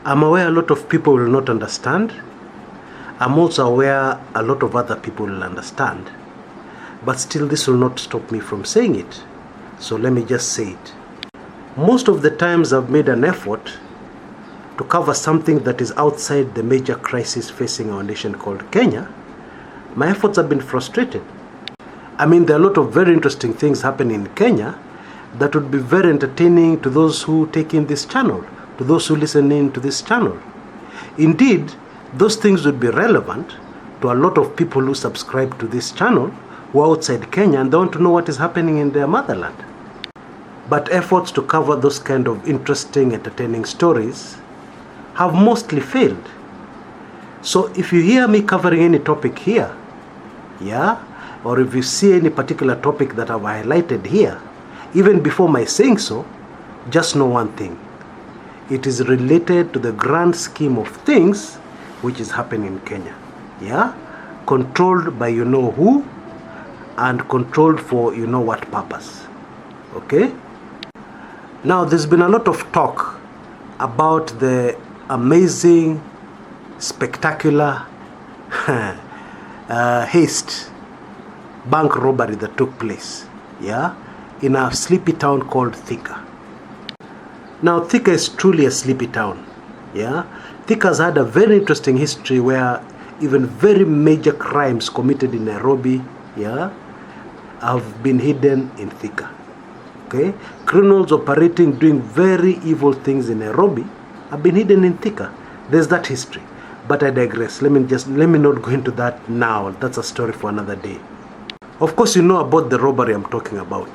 I'm aware a lot of people will not understand. I'm also aware a lot of other people will understand. But still, this will not stop me from saying it. So let me just say it. Most of the times I've made an effort to cover something that is outside the major crisis facing our nation called Kenya. My efforts have been frustrated. I mean, there are a lot of very interesting things happening in Kenya that would be very entertaining to those who take in this channel, to those who listen in to this channel. Indeed, those things would be relevant to a lot of people who subscribe to this channel who are outside Kenya and they want to know what is happening in their motherland. But efforts to cover those kind of interesting, entertaining stories have mostly failed. So if you hear me covering any topic here, or if you see any particular topic that I've highlighted here, even before my saying so, just know one thing. It is related to the grand scheme of things which is happening in Kenya. Controlled by you know who and controlled for you know what purpose. Okay? Now there's been a lot of talk about the amazing, spectacular Heist bank robbery that took place in a sleepy town called Thika. Now Thika is truly a sleepy town. Thika has had a very interesting history where even very major crimes committed in Nairobi have been hidden in Thika. Okay? Criminals operating, doing very evil things in Nairobi have been hidden in Thika. There's that history. But I digress. Let me not go into that now. That's a story for another day. Of course, you know about the robbery I'm talking about.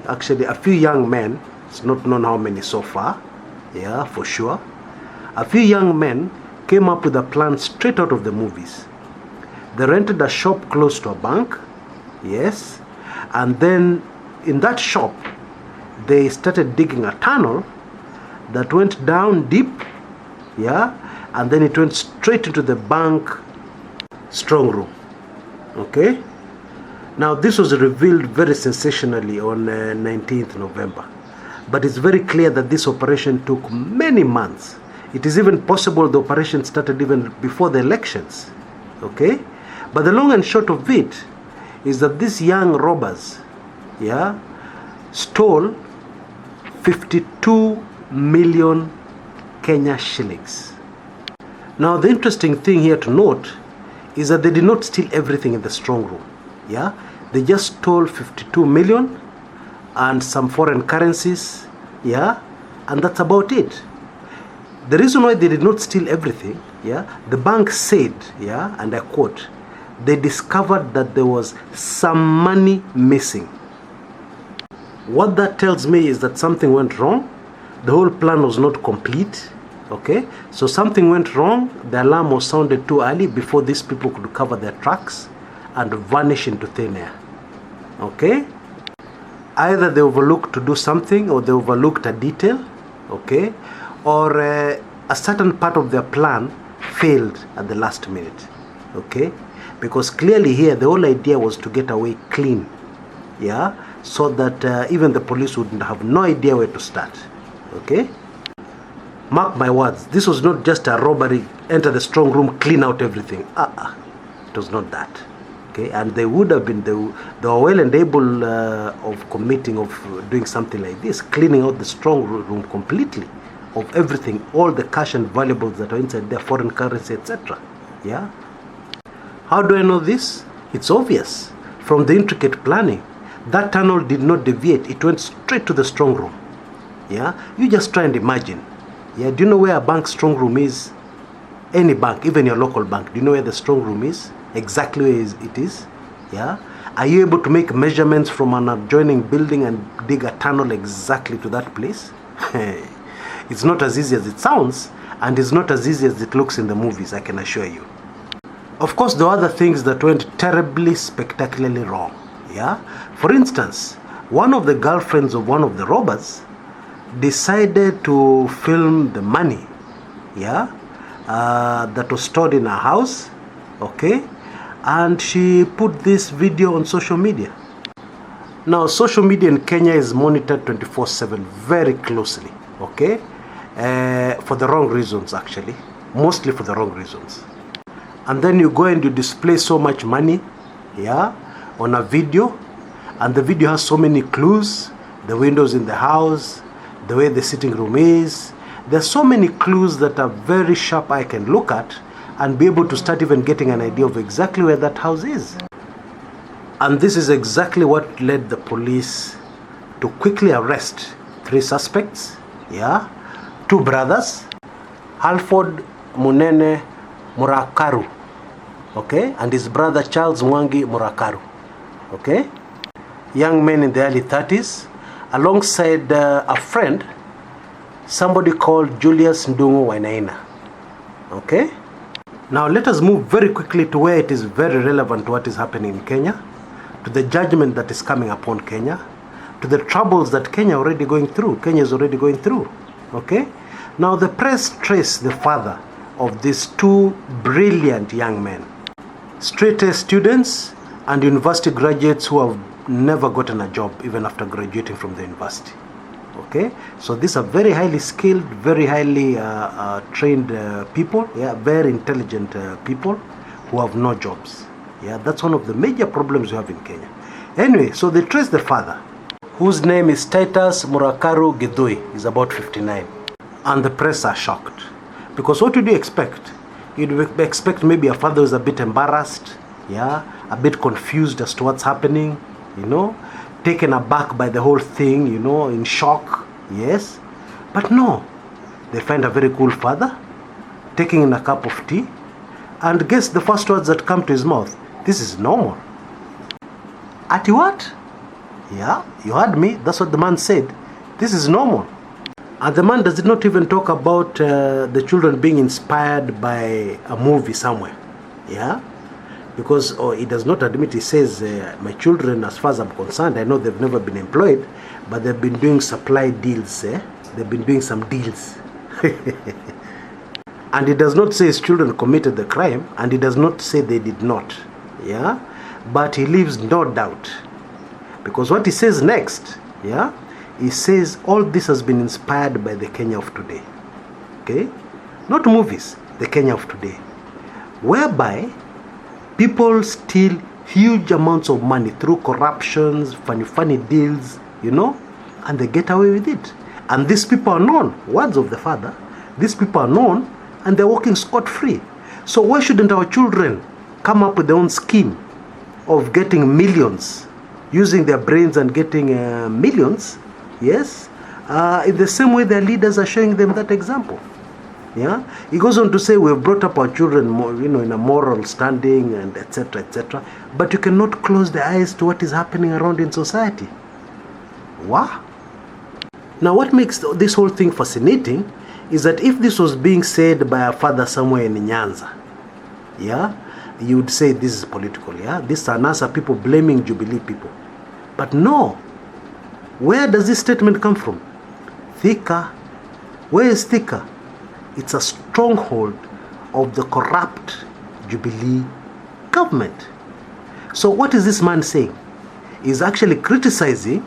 Actually a few young men, it's not known how many so far, for sure. A few young men came up with a plan straight out of the movies. They rented a shop close to a bank, and then in that shop, they started digging a tunnel that went down deep, and then it went straight into the bank strong room. Okay? Now this was revealed very sensationally on 19th November. But it's very clear that this operation took many months. It is even possible the operation started even before the elections. Okay? But the long and short of it is that these young robbers, stole 52 million Kenya shillings. Now the interesting thing here to note is that they did not steal everything in the strong room. They just stole 52 million and some foreign currencies, and that's about it. The reason why they did not steal everything, the bank said, and I quote, they discovered that there was some money missing. What that tells me is that something went wrong. The whole plan was not complete. Okay, so something went wrong. The alarm was sounded too early before these people could cover their tracks and vanish into thin air. Okay, either they overlooked to do something, or they overlooked a detail, okay, or a certain part of their plan failed at the last minute. Okay, because clearly here the whole idea was to get away clean, so that even the police would have no idea where to start. Okay, mark my words, this was not just a robbery, enter the strong room, clean out everything. It was not that. Okay, and they would have been, they were well and able of doing something like this, cleaning out the strong room completely of everything, all the cash and valuables that are inside there, foreign currency, etc. How do I know this? It's obvious from the intricate planning. That tunnel did not deviate, it went straight to the strong room. You just try and imagine. Do you know where a bank strong room is? Any bank, even your local bank, do you know where the strong room is? Exactly where it is? Are you able to make measurements from an adjoining building and dig a tunnel exactly to that place? It's not as easy as it sounds, and it's not as easy as it looks in the movies, I can assure you. Of course, there are other things that went terribly, spectacularly wrong. For instance, one of the girlfriends of one of the robbers decided to film the money that was stored in her house, okay, and she put this video on social media. Now social media in Kenya is monitored 24/7 very closely, okay, for the wrong reasons actually, mostly for the wrong reasons. And then you go and you display so much money, yeah, on a video, and the video has so many clues, the windows in the house, the way the sitting room is. There's so many clues that a very sharp eye can look at and be able to start even getting an idea of exactly where that house is. And this is exactly what led the police to quickly arrest 3 suspects, yeah, 2 brothers, Alfred Munene Murakaru, okay, and his brother Charles Mwangi Murakaru, okay, young men in the early 30s, alongside a friend, somebody called Julius Ndungu Wainaina, okay. Now let us move very quickly to where it is very relevant to what is happening in Kenya, to the judgment that is coming upon Kenya, to the troubles that Kenya is already going through, okay. Now the press traced the father of these 2 brilliant young men, straight-A students and university graduates who have never gotten a job even after graduating from the university, okay. So these are very highly skilled, very highly trained people, yeah, very intelligent people who have no jobs. Yeah, that's one of the major problems we have in Kenya. Anyway, so they trace the father, whose name is Titus Murakaru Githui. He's about 59. And the press are shocked. Because what would you expect? You'd expect maybe a father who's a bit embarrassed, yeah, a bit confused as to what's happening, you know, taken aback by the whole thing, you know, in shock, yes. But no, they find a very cool father, taking in a cup of tea, and guess the first words that come to his mouth: this is normal. Ati what? Yeah, you heard me. That's what the man said. This is normal. And the man does not even talk about the children being inspired by a movie somewhere. Yeah? Because he does not admit, he says, my children, as far as I'm concerned, I know they've never been employed, but they've been doing supply deals. They've been doing some deals. And he does not say his children committed the crime, and he does not say they did not. Yeah? But he leaves no doubt. Because what he says next, yeah, he says all this has been inspired by the Kenya of today. Okay? Not movies, the Kenya of today. Whereby people steal huge amounts of money through corruptions, funny deals, you know, and they get away with it. And these people are known, words of the father, these people are known and they're walking scot-free. So why shouldn't our children come up with their own scheme of getting millions, using their brains and getting millions, yes, in the same way their leaders are showing them that example. Yeah, he goes on to say we have brought up our children, you know, in a moral standing and etc., etc. But you cannot close the eyes to what is happening around in society. Wow. Now, what makes this whole thing fascinating is that if this was being said by a father somewhere in Nyanza, yeah, you would say this is political. Yeah, these are NASA people blaming Jubilee people. But no, where does this statement come from? Thika. Where is Thika? It's a stronghold of the corrupt Jubilee government. So what is this man saying? He's actually criticizing,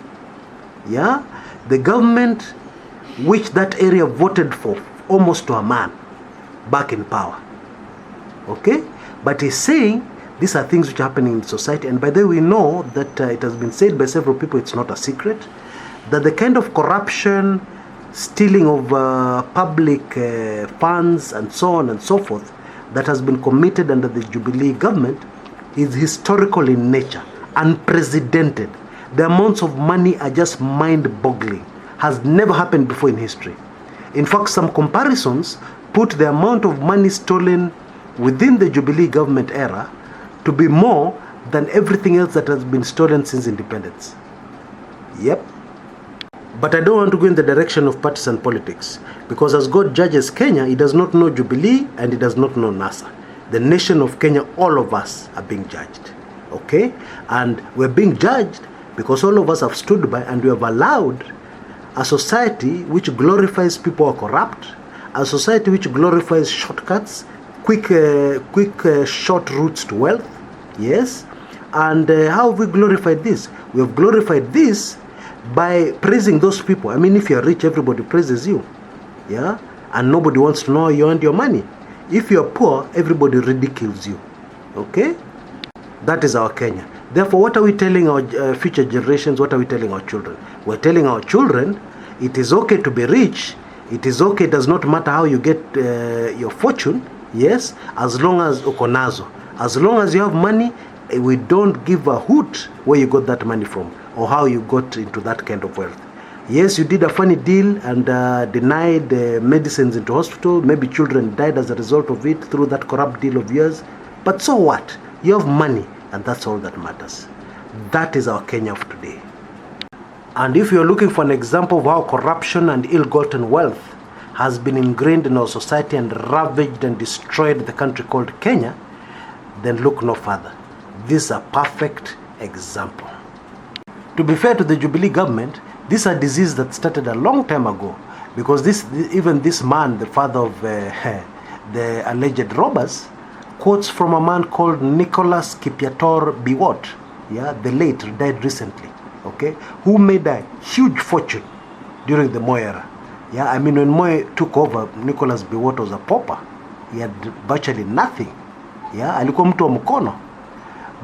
yeah, the government which that area voted for almost to a man back in power. Okay? But he's saying these are things which are happening in society. And by the way, we know that it has been said by several people, it's not a secret, that the kind of corruption, stealing of public funds and so on and so forth that has been committed under the Jubilee government is historical in nature, unprecedented. The amounts of money are just mind-boggling, has never happened before in history. In fact, some comparisons put the amount of money stolen within the Jubilee government era to be more than everything else that has been stolen since independence. Yep. But I don't want to go in the direction of partisan politics, because as God judges Kenya, He does not know Jubilee and He does not know NASA. The nation of Kenya, all of us are being judged. Okay? And we're being judged because all of us have stood by and we have allowed a society which glorifies people who are corrupt, a society which glorifies shortcuts, quick short routes to wealth. Yes? And how have we glorified this? We have glorified this by praising those people. I mean, if you're rich, everybody praises you. Yeah? And nobody wants to know how you earned your money. If you're poor, everybody ridicules you. Okay? That is our Kenya. Therefore, what are we telling our future generations? What are we telling our children? We're telling our children, it is okay to be rich. It is okay. It does not matter how you get your fortune. Yes, as long as ukonazo. As long as you have money, we don't give a hoot where you got that money from or how you got into that kind of wealth. Yes, you did a funny deal and denied medicines into hospital. Maybe children died as a result of it through that corrupt deal of yours. But so what? You have money, and that's all that matters. That is our Kenya of today. And if you're looking for an example of how corruption and ill-gotten wealth has been ingrained in our society and ravaged and destroyed the country called Kenya, then look no further. This is a perfect example. To be fair to the Jubilee government, this is a disease that started a long time ago, because even this man, the father of the alleged robbers, quotes from a man called Nicholas Kipiator Biwott, yeah, the late, died recently, okay, who made a huge fortune during the Moi era. Yeah, I mean, when Moi took over, Nicholas Biwott was a pauper. He had virtually nothing. Yeah, alikuwa mtu wa mkono.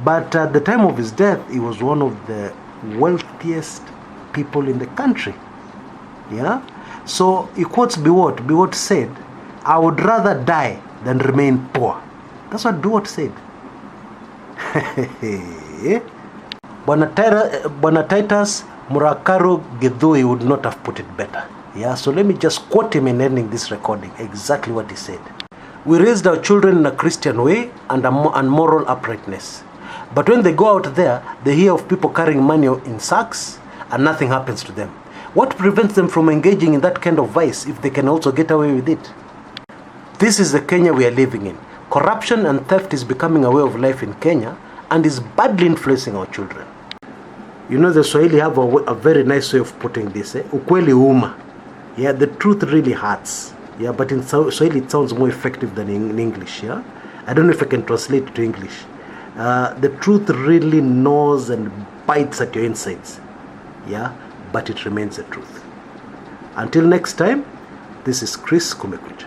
But at the time of his death, he was one of the wealthiest people in the country. Yeah, so he quotes Biwott. Biwott said, "I would rather die than remain poor." That's what Biwott said. Bwana Titus Murakaro Githui would not have put it better. Yeah, so let me just quote him in ending this recording, exactly what he said. "We raised our children in a Christian way and moral uprightness. But when they go out there, they hear of people carrying money in sacks and nothing happens to them. What prevents them from engaging in that kind of vice if they can also get away with it?" This is the Kenya we are living in. Corruption and theft is becoming a way of life in Kenya and is badly influencing our children. You know, the Swahili have a very nice way of putting this. Ukweli uma. Yeah, the truth really hurts. Yeah, but in Swahili it sounds more effective than in English. Yeah, I don't know if I can translate it to English. The truth really gnaws and bites at your insides. Yeah, but it remains the truth. Until next time, this is Chris Kumekucha.